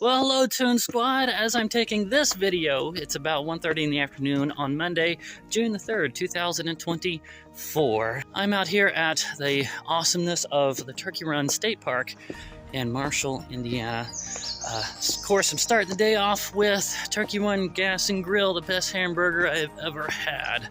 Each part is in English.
Well, hello, Toon Squad. As I'm taking this video, it's about 1:30 in the afternoon on Monday, June the 3rd, 2024. I'm out here at the awesomeness of the Turkey Run State Park in Marshall, Indiana. Of course, I'm starting the day off with Turkey Run Gas and Grill, the best hamburger I've ever had.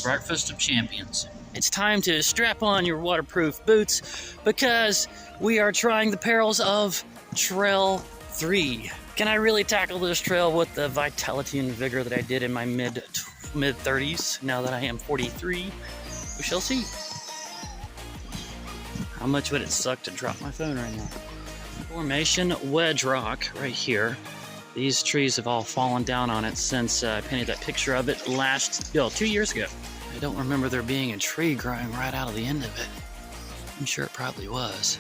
Breakfast of Champions. It's time to strap on your waterproof boots because we are trying the perils of Trail 3. Can I really tackle this trail with the vitality and vigor that I did in my mid-30s now that I am 43? We shall see. How much would it suck to drop my phone right now? Formation Wedge Rock right here. These trees have all fallen down on it since I painted that picture of it 2 years ago. I don't remember there being a tree growing right out of the end of it. I'm sure it probably was.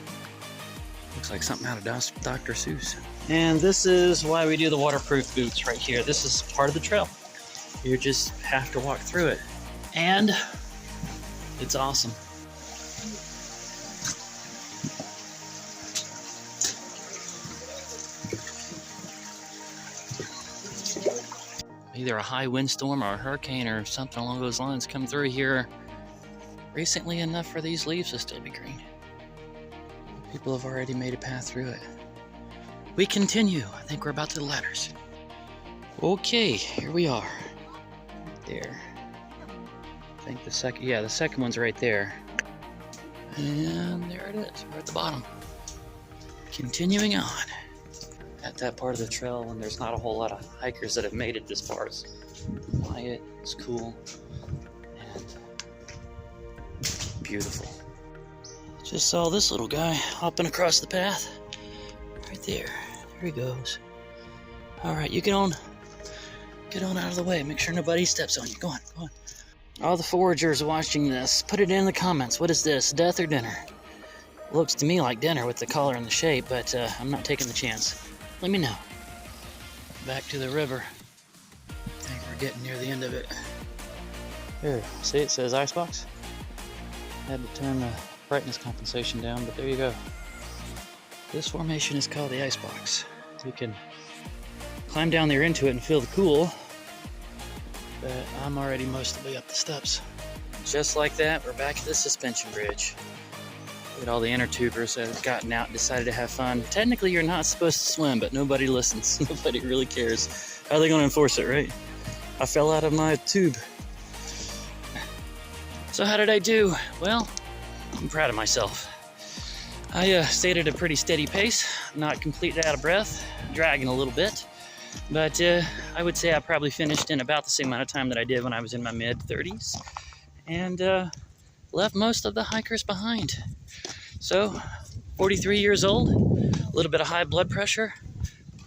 Looks like something out of Dr. Seuss. And this is why we do the waterproof boots right here. This is part of the trail. You just have to walk through it. And it's awesome. Either a high windstorm or a hurricane or something along those lines come through here recently enough for these leaves to still be green. People have already made a path through it. We continue. I think we're about to the ladders. Okay, here we are. Right there. I think the second one's right there. And there it is. We're at the bottom. Continuing on. At that part of the trail when there's not a whole lot of hikers that have made it this far. It's quiet, it's cool, and beautiful. Just saw this little guy hopping across the path. Right there. There he goes. Alright, you get on out of the way. Make sure nobody steps on you. Go on, go on. All the foragers watching this, put it in the comments. What is this, death or dinner? Looks to me like dinner with the color and the shape, but I'm not taking the chance. Let me know. Back to the river. I think we're getting near the end of it. Here, see it says icebox? Had to turn the brightness compensation down, but there you go. This formation is called the icebox. You can climb down there into it and feel the cool, but I'm already most of the way up the steps. Just like that, we're back at the suspension bridge. Look at all the inner tubers that have gotten out and decided to have fun. Technically, you're not supposed to swim, but nobody listens. Nobody really cares. How are they going to enforce it, right? I fell out of my tube. So how did I do? Well, I'm proud of myself. I stayed at a pretty steady pace, not completely out of breath, dragging a little bit. But I would say I probably finished in about the same amount of time that I did when I was in my mid-30s. And left most of the hikers behind. So, 43 years old, a little bit of high blood pressure,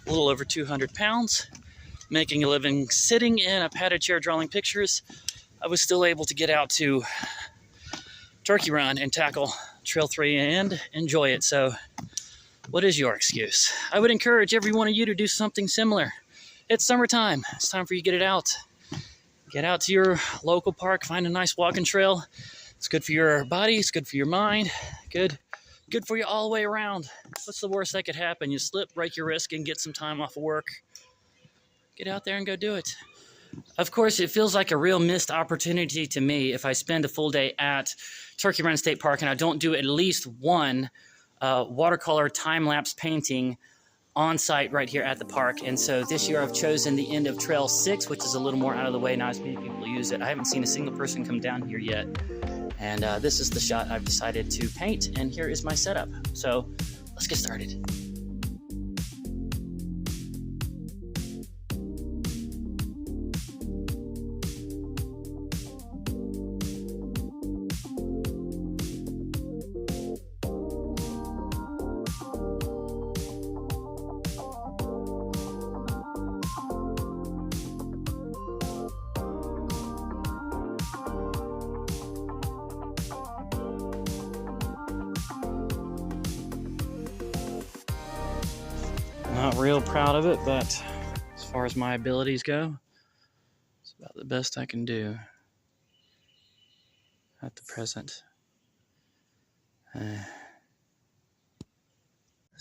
a little over 200 pounds, making a living sitting in a padded chair drawing pictures. I was still able to get out to Turkey Run and tackle Trail 3 and enjoy it. So, what is your excuse? I would encourage every one of you to do something similar. It's summertime. It's time for you to get it out. Get out to your local park, find a nice walking trail. It's good for your body, it's good for your mind, good for you all the way around. What's the worst that could happen? You slip, break your wrist, and get some time off of work. Get out there and go do it. Of course, it feels like a real missed opportunity to me if I spend a full day at Turkey Run State Park and I don't do at least one watercolor time-lapse painting on site right here at the park. And so this year I've chosen the end of Trail 6, which is a little more out of the way, not as many people use it. I haven't seen a single person come down here yet. And this is the shot I've decided to paint, and here is my setup. So let's get started. Not real proud of it, but as far as my abilities go, it's about the best I can do at the present.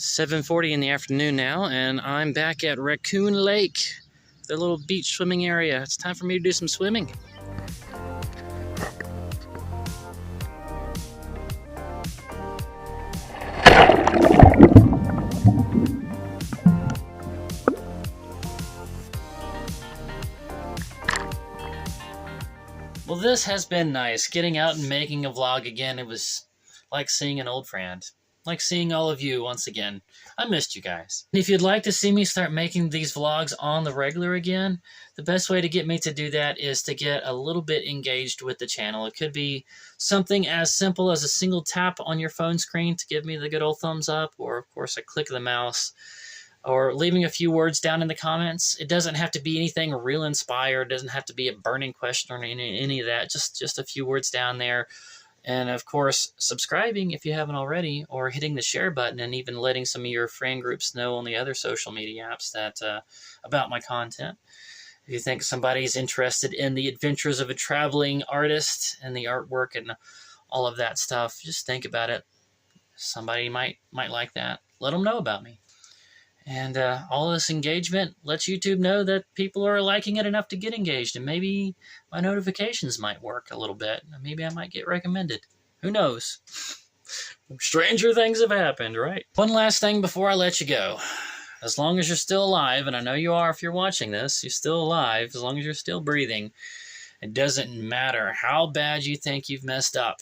7:40 in the afternoon now, and I'm back at Raccoon Lake, their little beach swimming area. It's time for me to do some swimming. Well, this has been nice. Getting out and making a vlog again, it was like seeing an old friend. Like seeing all of you once again. I missed you guys. If you'd like to see me start making these vlogs on the regular again, the best way to get me to do that is to get a little bit engaged with the channel. It could be something as simple as a single tap on your phone screen to give me the good old thumbs up, or of course a click of the mouse, or leaving a few words down in the comments. It doesn't have to be anything real inspired. It doesn't have to be a burning question or any of that. Just a few words down there. And of course, subscribing if you haven't already, or hitting the share button, and even letting some of your friend groups know on the other social media apps that about my content. If you think somebody's interested in the adventures of a traveling artist and the artwork and all of that stuff, just think about it. Somebody might like that. Let them know about me. And all this engagement lets YouTube know that people are liking it enough to get engaged, and maybe my notifications might work a little bit. Maybe I might get recommended. Who knows? Stranger things have happened, right? One last thing before I let you go. As long as you're still alive, and I know you are if you're watching this, you're still alive, as long as you're still breathing, it doesn't matter how bad you think you've messed up.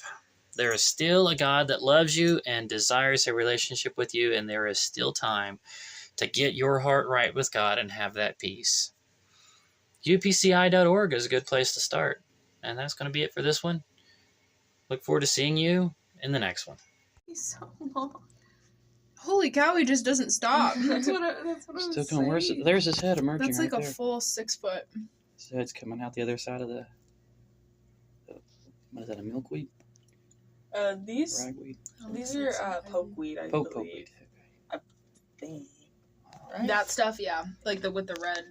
There is still a God that loves you and desires a relationship with you, and there is still time to get your heart right with God and have that peace. upci.org is a good place to start. And that's going to be it for this one. Look forward to seeing you in the next one. He's so long. Holy cow, he just doesn't stop. That's what I was Still saying. going worse. There's his head emerging. That's like right a there. full 6 foot. His head's coming out the other side of the what is that, a milkweed? These Ragweed? these are pokeweed, I Pokeweed. believe. I think. That stuff, yeah. Like with the red